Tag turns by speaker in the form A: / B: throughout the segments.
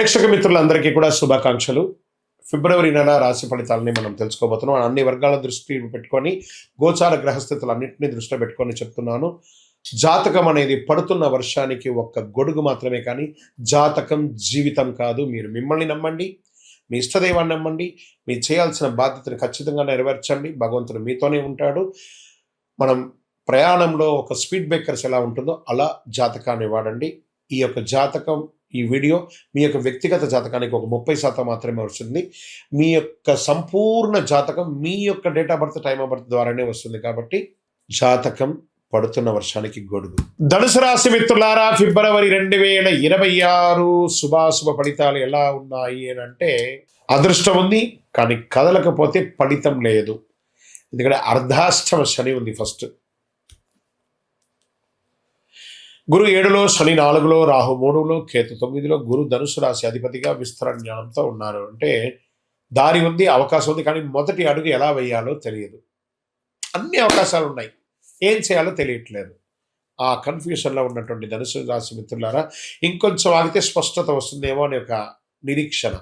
A: ప్రేక్షక మిత్రులందరికీ కూడా శుభాకాంక్షలు. ఫిబ్రవరి నెల రాశి ఫలితాలని మనం తెలుసుకోబోతున్నాం. అన్ని వర్గాల దృష్టి పెట్టుకొని గోచార గ్రహస్థితులన్నింటినీ దృష్టిలో పెట్టుకొని చెప్తున్నాను. జాతకం అనేది పడుతున్న వర్షానికి ఒక్క గొడుగు మాత్రమే, కానీ జాతకం జీవితం కాదు. మీరు మిమ్మల్ని నమ్మండి, మీ ఇష్టదైవాన్ని నమ్మండి, మీరు చేయాల్సిన బాధ్యతను ఖచ్చితంగా నెరవేర్చండి. భగవంతుడు మీతోనే ఉంటాడు. మనం ప్రయాణంలో ఒక స్పీడ్ బ్రేకర్స్ ఎలా ఉంటుందో అలా జాతకాన్ని వాడండి. ఈ యొక్క జాతకం, ఈ వీడియో మీ యొక్క వ్యక్తిగత జాతకానికి ఒక 30% మాత్రమే వస్తుంది. మీ యొక్క సంపూర్ణ జాతకం మీ యొక్క date of birth, time of birth ద్వారానే వస్తుంది. కాబట్టి జాతకం పడుతున్న వర్షానికి గొడుగు. ధనుసు రాశి మిత్రులారా, ఫిబ్రవరి 2026 శుభాశుభ ఫలితాలు ఎలా ఉన్నాయి అని అంటే, అదృష్టం ఉంది కానీ కదలకపోతే ఫలితం లేదు. ఎందుకంటే అర్ధాష్టమ శని ఉంది. ఫస్ట్ గురు 7లో, శని 4లో, రాహు 3లో, కేతు 9లో. గురు ధనుసు రాశి అధిపతిగా విస్తరణ జ్ఞానంతో ఉన్నారు. అంటే దారి ఉంది, అవకాశం ఉంది, కానీ మొదటి అడుగు ఎలా వేయాలో తెలియదు. అన్ని అవకాశాలు ఉన్నాయి, ఏం చేయాలో తెలియట్లేదు. ఆ కన్ఫ్యూషన్లో ఉన్నటువంటి ధనుసు రాశి మిత్రులారా, ఇంకొంచెం ఆగితే స్పష్టత వస్తుందేమో అనే ఒక నిరీక్షణ.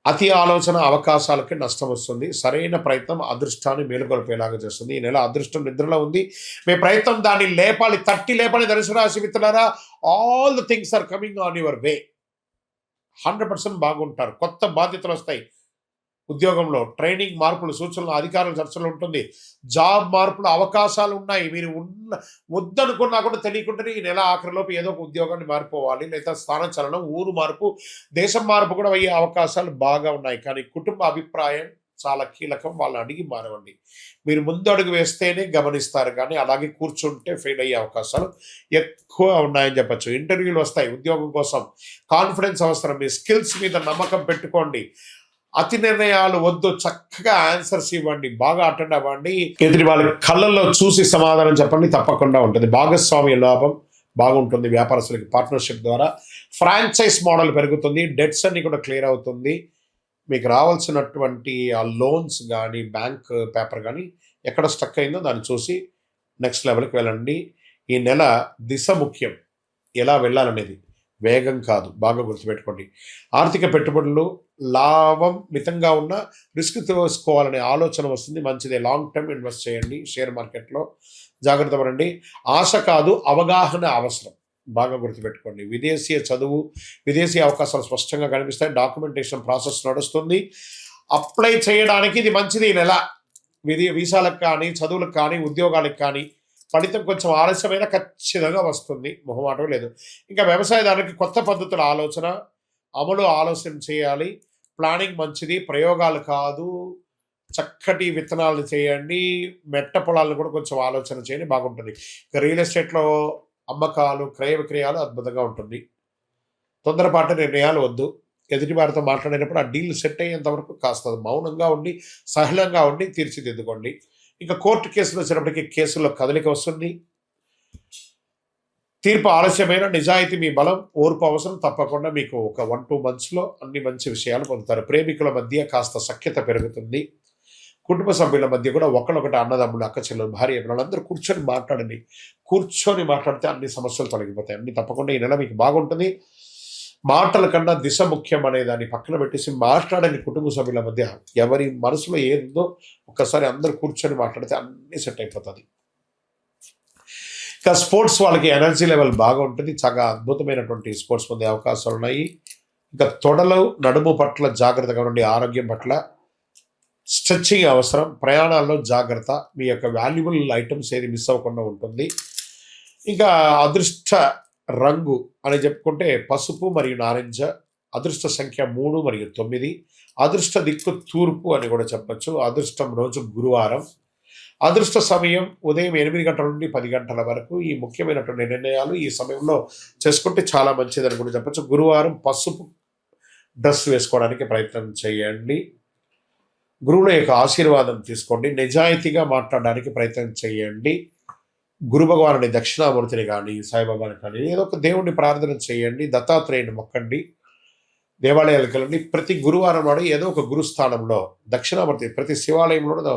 A: అతి ఆలోచన అవకాశాలకి నష్టం వస్తుంది. సరైన ప్రయత్నం అదృష్టాన్ని మేలుకొల్పేలాగా చేస్తుంది. ఈ నెల అదృష్టం నిద్రలో ఉంది. మీ ప్రయత్నం దాన్ని లేపాలి, తట్టి లేపాలి. ధనుసు రాశి మిత్రులారా, all the things are coming on your way. 100% బాగుంటారు. కొత్త బాధ్యతలు వస్తాయి. ఉద్యోగంలో ట్రైనింగ్, మార్పులు, సూచనలు, అధికారుల చర్చలు ఉంటుంది. జాబ్ మార్పులు అవకాశాలు ఉన్నాయి. మీరు వద్దనుకున్నా కూడా తెలియకుండానే ఈ నెల ఆఖరిలోపు ఏదో ఒక ఉద్యోగాన్ని మారిపోవాలి, లేదా స్థాన చలనం, ఊరు మార్పు, దేశం మార్పు కూడా అయ్యే అవకాశాలు బాగా ఉన్నాయి. కానీ కుటుంబ అభిప్రాయం చాలా కీలకం. వాళ్ళని అడిగి మారవండి. మీరు ముందు అడుగు వేస్తేనే గమనిస్తారు, కానీ అలాగే కూర్చుంటే ఫెయిల్ అయ్యే అవకాశాలు ఎక్కువ ఉన్నాయని చెప్పచ్చు. ఇంటర్వ్యూలు వస్తాయి ఉద్యోగం కోసం. కాన్ఫిడెన్స్ అవసరం. మీ స్కిల్స్ మీద నమ్మకం పెట్టుకోండి. అతి నిర్ణయాలు వద్దు. చక్కగా ఆన్సర్స్ ఇవ్వండి, బాగా అటెండ్ అవ్వండి. ఎదుటి వాళ్ళ కళ్ళల్లో చూసి సమాధానం చెప్పండి, తప్పకుండా ఉంటుంది. భాగస్వామ్య లాభం బాగుంటుంది. వ్యాపారస్తులకి పార్ట్నర్షిప్ ద్వారా ఫ్రాంచైజ్ మోడల్ పెరుగుతుంది. డెట్స్ అన్ని కూడా క్లియర్ అవుతుంది. మీకు రావాల్సినటువంటి ఆ లోన్స్ కానీ, బ్యాంక్ పేపర్ కానీ ఎక్కడ స్టక్ అయిందో దాన్ని చూసి నెక్స్ట్ లెవెల్కి వెళ్ళండి. ఈ నెల దిశ ముఖ్యం, ఎలా వెళ్ళాలనేది, వేగం కాదు. బాగా గుర్తుపెట్టుకోండి. ఆర్థిక పెట్టుబడులు లాభం మితంగా ఉన్న రిస్క్ తీసుకోవాలనే ఆలోచన వస్తుంది. మంచిదే. లాంగ్ టర్మ్ ఇన్వెస్ట్ చేయండి. షేర్ మార్కెట్లో జాగ్రత్త పడండి. ఆశ కాదు, అవగాహన అవసరం. బాగా గుర్తుపెట్టుకోండి. విదేశీయ చదువు, విదేశీ అవకాశాలు స్పష్టంగా కనిపిస్తాయి. డాక్యుమెంటేషన్ ప్రాసెస్ నడుస్తుంది. అప్లై చేయడానికి ఇది మంచిది. ఈ నెల వీసాలకు కానీ, చదువులకు కానీ, ఉద్యోగాలకు కానీ ఫలితం కొంచెం ఆలస్యమైన ఖచ్చితంగా వస్తుంది. మొహమాటం లేదు. ఇంకా వ్యవసాయదారునికి కొత్త పద్ధతుల ఆలోచన, అమలు ఆలోచన చేయాలి. ప్లానింగ్ మంచిది. ప్రయోగాలు కాదు, చక్కటి విత్తనాలను చేయండి. మెట్ట పొలాలను కూడా కొంచెం ఆలోచన చేయండి, బాగుంటుంది. ఇక రియల్ ఎస్టేట్లో అమ్మకాలు, క్రయ విక్రయాలు అద్భుతంగా ఉంటుంది. తొందరపాటు నిర్ణయాలు వద్దు. ఎదుటి వారితో మాట్లాడేటప్పుడు ఆ డీల్ సెట్ అయ్యేంత వరకు కాస్త మౌనంగా ఉండి, సహనంగా ఉండి తీర్చిదిద్దుకోండి. ఇంకా కోర్టు కేసులు వచ్చినప్పటికీ కేసుల్లో కదలిక వస్తుంది. తీర్పు ఆలస్యమైన నిజాయితీ మీ బలం, ఓర్పు అవసరం. తప్పకుండా మీకు ఒక 1-2 monthsలో అన్ని మంచి విషయాలు పొందుతారు. ప్రేమికుల మధ్య కాస్త సఖ్యత పెరుగుతుంది. కుటుంబ సభ్యుల మధ్య కూడా ఒకళ్ళొకటి, అన్నదమ్ములు, అక్క చెల్లెలు, భార్య పిల్లలందరూ కూర్చొని మాట్లాడండి. కూర్చొని మాట్లాడితే అన్ని సమస్యలు తొలగిపోతాయి. అన్ని తప్పకుండా ఈ నెల మీకు బాగుంటుంది. మాటల కన్నా దిశ ముఖ్యం అనే దాన్ని పక్కన పెట్టేసి మాట్లాడండి. కుటుంబ సభ్యుల మధ్య ఎవరి మనసులో ఏదో ఒక్కసారి అందరూ కూర్చొని మాట్లాడితే అన్ని సెట్ అయిపోతుంది. ఇంకా స్పోర్ట్స్ వాళ్ళకి ఎనర్జీ లెవెల్ బాగా ఉంటుంది. చాలా అద్భుతమైనటువంటి స్పోర్ట్స్ పొందే అవకాశాలు ఉన్నాయి. ఇంకా తొడలు, నడుము పట్ల జాగ్రత్తగా ఉండండి. ఆరోగ్యం పట్ల స్ట్రెచ్చింగ్ అవసరం. ప్రయాణాల్లో జాగ్రత్త. మీ యొక్క వాల్యుబుల్ ఐటమ్స్ ఏది మిస్ అవ్వకుండా ఉంటుంది. ఇంకా అదృష్ట రంగు అని చెప్పుకుంటే పసుపు మరియు నారింజ. అదృష్ట సంఖ్య 3 మరియు 9. అదృష్ట దిక్కు తూర్పు అని కూడా చెప్పచ్చు. అదృష్టం రోజు గురువారం. అదృష్ట సమయం ఉదయం 8 గంటల నుండి 10 గంటల వరకు. ఈ ముఖ్యమైనటువంటి నిర్ణయాలు ఈ సమయంలో చేసుకుంటే చాలా మంచిదని కూడా చెప్పచ్చు. గురువారం పసుపు డ్రెస్ వేసుకోవడానికి ప్రయత్నం చేయండి. గురువుల యొక్క ఆశీర్వాదం తీసుకోండి. నిజాయితీగా మాట్లాడడానికి ప్రయత్నం చేయండి. గురు భగవానుని, దక్షిణామూర్తిని కానీ, సాయిబాబాని కానీ, ఏదో ఒక దేవుణ్ణి ప్రార్థన చేయండి. దత్తాత్రేయుని మొక్కండి. దేవాలయాలకు వెళ్ళండి. ప్రతి గురువారం నాడు ఏదో ఒక గురుస్థానంలో దక్షిణామూర్తి, ప్రతి శివాలయంలో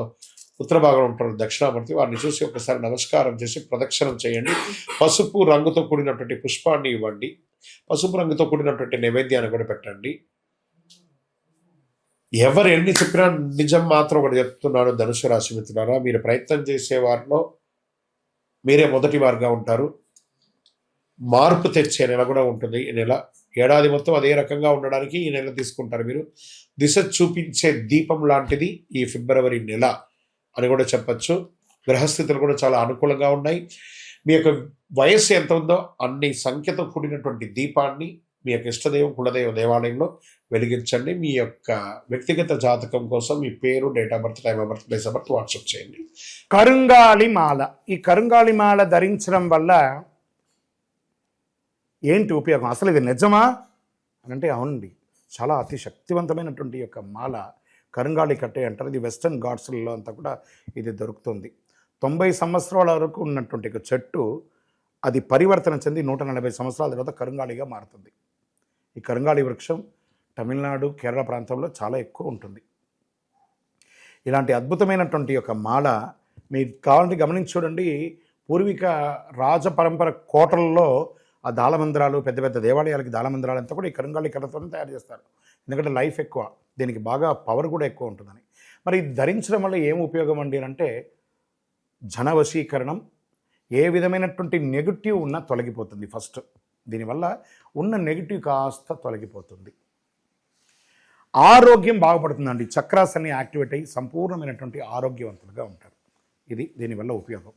A: ఉత్తర భాగంలో ఉంటారు దక్షిణామూర్తి. వారిని చూసి ఒకసారి నమస్కారం చేసి ప్రదక్షిణం చేయండి. పసుపు రంగుతో కూడినటువంటి పుష్పాన్ని ఇవ్వండి. పసుపు రంగుతో కూడినటువంటి నైవేద్యాన్ని కూడా పెట్టండి. ఎవరు ఎన్ని చెప్పినా నిజం మాత్రం ఒకటి చెప్తున్నాడు ధనుసు రాశి మిత్రులారా, మీరు ప్రయత్నం చేసే వారిలో మీరే మొదటి వారుగా ఉంటారు. మార్పు తెచ్చే నెల కూడా ఉంటుంది ఈ నెల. ఏడాది మొత్తం అదే రకంగా ఉండడానికి ఈ నెల తీసుకుంటారు మీరు. దిశ చూపించే దీపం లాంటిది ఈ ఫిబ్రవరి నెల అని కూడా చెప్పచ్చు. గ్రహస్థితులు కూడా చాలా అనుకూలంగా ఉన్నాయి. మీ యొక్క వయస్సు ఎంత ఉందో అన్ని సంఖ్యతో కూడినటువంటి దీపాన్ని మీ యొక్క ఇష్టదైవం కులదైవ దేవాలయంలో వెలిగించండి. మీ యొక్క వ్యక్తిగత జాతకం కోసం మీ పేరు, date of birth, time of birth, place of birth WhatsApp చేయండి.
B: కరుంగాలి మాల. ఈ కరుంగాలి మాల ధరించడం వల్ల ఏంటి ఉపయోగం? అసలు ఇది నిజమా అని అంటే అవునండి, చాలా అతి శక్తివంతమైనటువంటి యొక్క మాల కరుంగాలి కట్టే అంటారు. ఇది వెస్టర్న్ ఘాట్స్లలో అంతా కూడా ఇది దొరుకుతుంది. 90 సంవత్సరాల వరకు ఉన్నటువంటి ఒక చెట్టు అది పరివర్తన చెంది 140 సంవత్సరాల తర్వాత కరుంగాలిగా మారుతుంది. ఈ కరుంగాలి వృక్షం తమిళనాడు, కేరళ ప్రాంతంలో చాలా ఎక్కువ ఉంటుంది. ఇలాంటి అద్భుతమైనటువంటి యొక్క మాల మీరు కావాలంటే గమనించి చూడండి. పూర్వీక రాజ పరంపర కోటలలో ఆ దాళమందిరాలు, పెద్ద పెద్ద దేవాలయాలకి దాళమందిరాలు అంతా కూడా ఈ కరుంగాలి కర్రతో తయారు చేస్తారు. ఎందుకంటే లైఫ్ ఎక్కువ, దీనికి బాగా పవర్ కూడా ఎక్కువ ఉంటుందని. మరి ఇది ధరించడం వల్ల ఏం ఉపయోగం అండి అంటే జనవశీకరణం, ఏ విధమైనటువంటి నెగిటివ్ ఉన్నా తొలగిపోతుంది. ఫస్ట్ దీనివల్ల ఉన్న నెగిటివ్ కాస్త తొలగిపోతుంది. ఆరోగ్యం బాగుపడుతుందండి. చక్రాస్ అన్ని యాక్టివేట్ అయ్యి సంపూర్ణమైనటువంటి ఆరోగ్యవంతులుగా ఉంటారు. ఇది దీనివల్ల ఉపయోగం.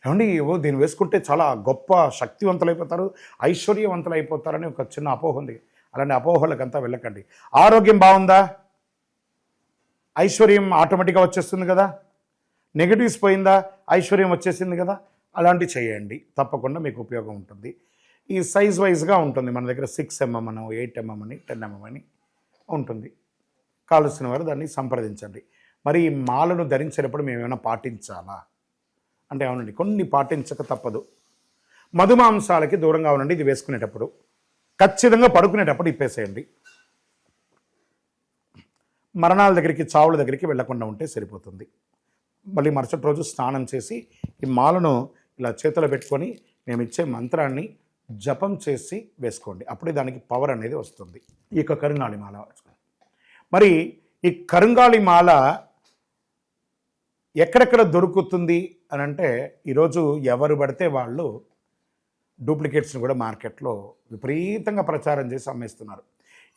B: ఏమండి దీన్ని వేసుకుంటే చాలా గొప్ప శక్తివంతులు అయిపోతారు, ఐశ్వర్యవంతులు అయిపోతారని ఒక చిన్న అపోహ ఉంది. అలాంటి అపోహలకంతా వెళ్ళకండి. ఆరోగ్యం బాగుందా, ఐశ్వర్యం ఆటోమేటిక్గా వచ్చేస్తుంది కదా. నెగిటివ్స్ పోయిందా, ఐశ్వర్యం వచ్చేసింది కదా. అలాంటివి చేయండి, తప్పకుండా మీకు ఉపయోగం ఉంటుంది. ఈ సైజ్ వైజ్గా ఉంటుంది. మన దగ్గర 6 mm అని, 8 mm అని, 10 mm అని ఉంటుంది. కావలసిన వారు దాన్ని సంప్రదించండి. మరి ఈ మాలను ధరించేటప్పుడు మేము ఏమైనా పాటించాలా అంటే అవునండి, కొన్ని పాటించక తప్పదు. మధుమాంసాలకి దూరంగా ఉండండి. ఇది వేసుకునేటప్పుడు ఖచ్చితంగా పడుకునేటప్పుడు ఇప్పేసేయండి. మరణాల దగ్గరికి, చావుల దగ్గరికి వెళ్లకుండా ఉంటే సరిపోతుంది. మళ్ళీ మరుసటి రోజు స్నానం చేసి ఈ మాలను ఇలా చేతిలో పెట్టుకొని మేము ఇచ్చే మంత్రాన్ని జపం చేసి వేసుకోండి. అప్పుడే దానికి పవర్ అనేది వస్తుంది. ఈ యొక్క కరుంగాలి మాల. మరి ఈ కరుంగాలి మాల ఎక్కడెక్కడ దొరుకుతుంది అని అంటే ఈరోజు ఎవరు పడితే వాళ్ళు డూప్లికేట్స్ని కూడా మార్కెట్లో విపరీతంగా ప్రచారం చేసి అమ్మేస్తున్నారు.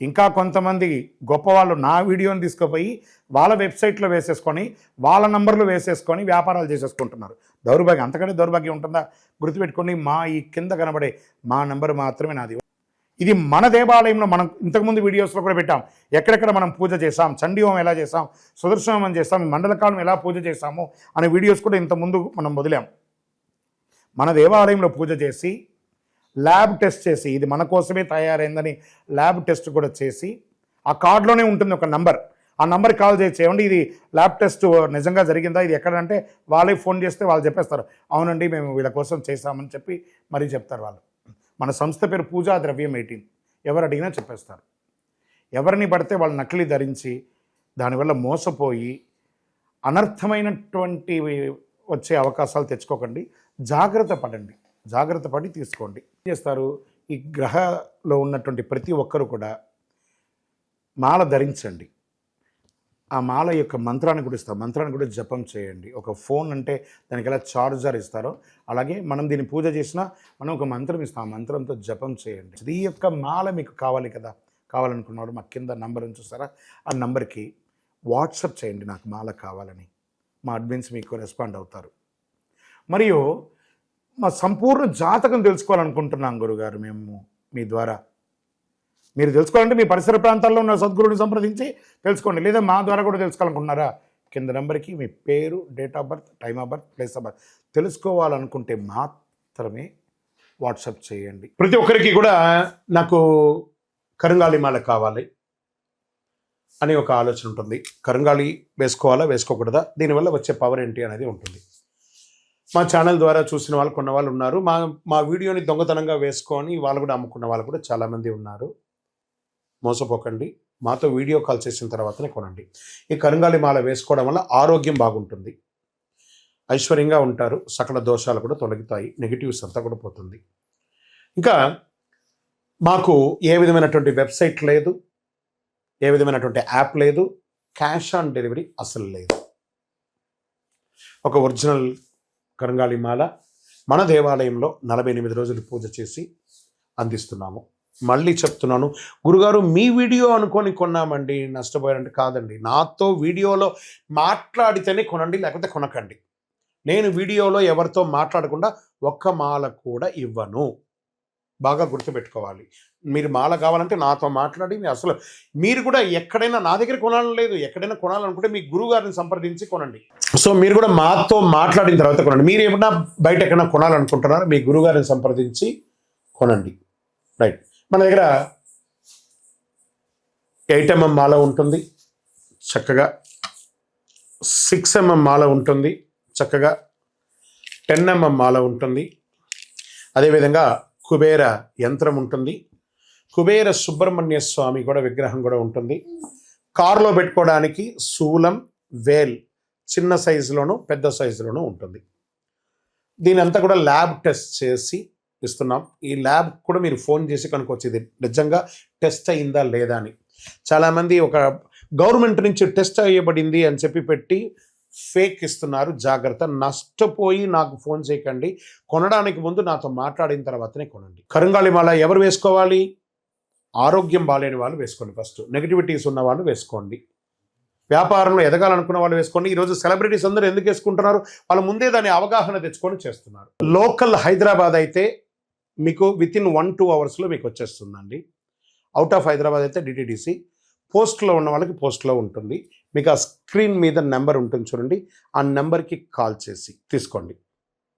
B: ఇంకా కొంతమంది గొప్పవాళ్ళు నా వీడియోని తీసుకుపోయి వాళ్ళ వెబ్సైట్లో వేసేసుకొని వాళ్ళ నంబర్లు వేసేసుకొని వ్యాపారాలు చేసేసుకుంటున్నారు. దౌర్భాగ్యం, అంతకంటే దౌర్భాగ్యం ఉంటుందా? గుర్తుపెట్టుకొని మా ఈ కింద కనబడే మా నంబర్ మాత్రమే నాది. ఇది మన దేవాలయంలో మనం ఇంతకుముందు వీడియోస్లో కూడా పెట్టాం. ఎక్కడెక్కడ మనం పూజ చేసాం, చండీ హోమం ఎలా చేసాం, సుదర్శన హోమం చేస్తాం, మండలకాలం ఎలా పూజ చేసాము అనే వీడియోస్ కూడా ఇంతకుముందు మనం వదిలాం. మన దేవాలయంలో పూజ చేసి ల్యాబ్ టెస్ట్ చేసి ఇది మన కోసమే తయారైందని ల్యాబ్ టెస్ట్ కూడా చేసి ఆ కార్డులోనే ఉంటుంది ఒక నంబర్. ఆ నంబర్కి కాల్ చేయండి, ఇది ల్యాబ్ టెస్ట్ నిజంగా జరిగిందా, ఇది ఎక్కడంటే వాళ్ళే ఫోన్ చేస్తే వాళ్ళు చెప్పేస్తారు, అవునండి మేము వీళ్ళ కోసం చేశామని చెప్పి మరీ చెప్తారు వాళ్ళు. మన సంస్థ పేరు పూజా ద్రవ్యం 18. ఎవరు అడిగినా చెప్పేస్తారు. ఎవరిని పడితే వాళ్ళు నకిలీ ధరించి దానివల్ల మోసపోయి అనర్థమైనటువంటి వచ్చే అవకాశాలు తెచ్చుకోకండి. జాగ్రత్త పడండి, జాగ్రత్త పడి తీసుకోండి. ఏం చేస్తారు, ఈ గ్రహలో ఉన్నటువంటి ప్రతి ఒక్కరు కూడా మాల ధరించండి. ఆ మాల యొక్క మంత్రాన్ని కూడా ఇస్తారు, మంత్రాన్ని కూడా జపం చేయండి. ఒక ఫోన్ అంటే దానికి ఎలా చార్జర్ ఇస్తారో అలాగే మనం దీన్ని పూజ చేసినా మనం ఒక మంత్రం ఇస్తాం, ఆ మంత్రంతో జపం చేయండి. ఈ యొక్క మాల మీకు కావాలి కదా, కావాలనుకున్నవాడు మా కింద నంబర్ చూస్తారా, ఆ నంబర్కి వాట్సాప్ చేయండి నాకు మాల కావాలని. మా అడ్మిన్స్ మీకు రెస్పాండ్ అవుతారు. మరియు మా సంపూర్ణ జాతకం తెలుసుకోవాలనుకుంటున్నాం గురుగారు మేము మీ ద్వారా. మీరు తెలుసుకోవాలంటే మీ పరిసర ప్రాంతాల్లో ఉన్న సద్గురుని సంప్రదించి తెలుసుకోండి, లేదా మా ద్వారా కూడా తెలుసుకోవాలనుకుంటున్నారా, కింద నెంబర్కి మీ పేరు, date of birth, time of birth, place of birth తెలుసుకోవాలనుకుంటే మాత్రమే వాట్సాప్ చేయండి.
A: ప్రతి ఒక్కరికి కూడా నాకు కరుంగాలి మాల కావాలి అని ఒక ఆలోచన ఉంటుంది. కరుంగాలి వేసుకోవాలా వేసుకోకూడదా, దీనివల్ల వచ్చే పవర్ ఏంటి అనేది ఉంటుంది. మా ఛానల్ ద్వారా చూసిన వాళ్ళు కొన్న వాళ్ళు ఉన్నారు. మా వీడియోని దొంగతనంగా వేసుకొని వాళ్ళు కూడా అమ్ముకున్న వాళ్ళు కూడా చాలామంది ఉన్నారు. మోసపోకండి, మాతో వీడియో కాల్ చేసిన తర్వాతనే కొనండి. ఈ కరుంగాలి మాల వేసుకోవడం వల్ల ఆరోగ్యం బాగుంటుంది, ఐశ్వర్యంగా ఉంటారు, సకల దోషాలు కూడా తొలగుతాయి, నెగిటివ్స్ అంతా కూడా పోతుంది. ఇంకా మాకు ఏ విధమైనటువంటి వెబ్సైట్ లేదు, ఏ విధమైనటువంటి యాప్ లేదు, క్యాష్ ఆన్ డెలివరీ అసలు లేదు. ఒక ఒరిజినల్ కరంగాళి మాల మన దేవాలయంలో 48 రోజులు పూజ చేసి అందిస్తున్నాము. మళ్ళీ చెప్తున్నాను, గురుగారు మీ వీడియో అనుకొని కొన్నామండి నష్టపోయారంటే కాదండి, నాతో వీడియోలో మాట్లాడితేనే కొనండి, లేకపోతే కొనకండి. నేను వీడియోలో ఎవరితో మాట్లాడకుండా ఒక్క మాల కూడా ఇవ్వను. బాగా గుర్తుపెట్టుకోవాలి. మీరు మాల కావాలంటే నాతో మాట్లాడి అసలు మీరు కూడా ఎక్కడైనా నా దగ్గర కొనాలని లేదు, ఎక్కడైనా కొనాలనుకుంటే మీ గురువుగారిని సంప్రదించి కొనండి. సో మీరు కూడా మాతో మాట్లాడిన తర్వాత కొనండి. మీరు ఏమన్నా బయట ఎక్కడైనా కొనాలనుకుంటున్నారా, మీ గురువుగారిని సంప్రదించి కొనండి. రైట్. మన దగ్గర 8mm మాల ఉంటుంది చక్కగా, 6mm మాల ఉంటుంది చక్కగా, 10mm మాల ఉంటుంది, అదేవిధంగా కుబేర యంత్రం ఉంటుంది, కుబేర సుబ్రహ్మణ్య స్వామి కూడా విగ్రహం కూడా ఉంటుంది. కారులో పెట్టుకోవడానికి శూలం, వేల్ చిన్న సైజులోను పెద్ద సైజులోనూ ఉంటుంది. దీని అంతా కూడా ల్యాబ్ టెస్ట్ చేసి ఇస్తున్నాం. ఈ ల్యాబ్ కూడా మీరు ఫోన్ చేసి కనుక్కోవచ్చు ఇది నిజంగా టెస్ట్ అయిందా లేదా అని. చాలామంది ఒక గవర్నమెంట్ నుంచి టెస్ట్ అయ్యబడింది అని చెప్పి పెట్టి ఫేక్ ఇస్తున్నారు. జాగ్రత్త, నష్టపోయి నాకు ఫోన్ చేయకండి. కొనడానికి ముందు నాతో మాట్లాడిన తర్వాతనే కొనండి. కరంగాళి మాల ఎవరు వేసుకోవాలి? ఆరోగ్యం బాలేని వాళ్ళు వేసుకోండి. ఫస్ట్ నెగిటివిటీస్ ఉన్న వాళ్ళు వేసుకోండి. వ్యాపారంలో ఎదగాలనుకున్న వాళ్ళు వేసుకోండి. ఈరోజు సెలబ్రిటీస్ అందరూ ఎందుకు వేసుకుంటున్నారు? వాళ్ళు ముందే దాని అవగాహన తెచ్చుకొని చేస్తున్నారు. లోకల్ హైదరాబాద్ అయితే మీకు వితిన్ 1-2 అవర్స్లో మీకు వచ్చేస్తుందండి. అవుట్ ఆఫ్ హైదరాబాద్ అయితే డిటిడిసి, పోస్ట్లో ఉన్న వాళ్ళకి పోస్ట్లో ఉంటుంది. మీకు ఆ స్క్రీన్ మీద నెంబర్ ఉంటుంది చూడండి, ఆ నెంబర్కి కాల్ చేసి తీసుకోండి.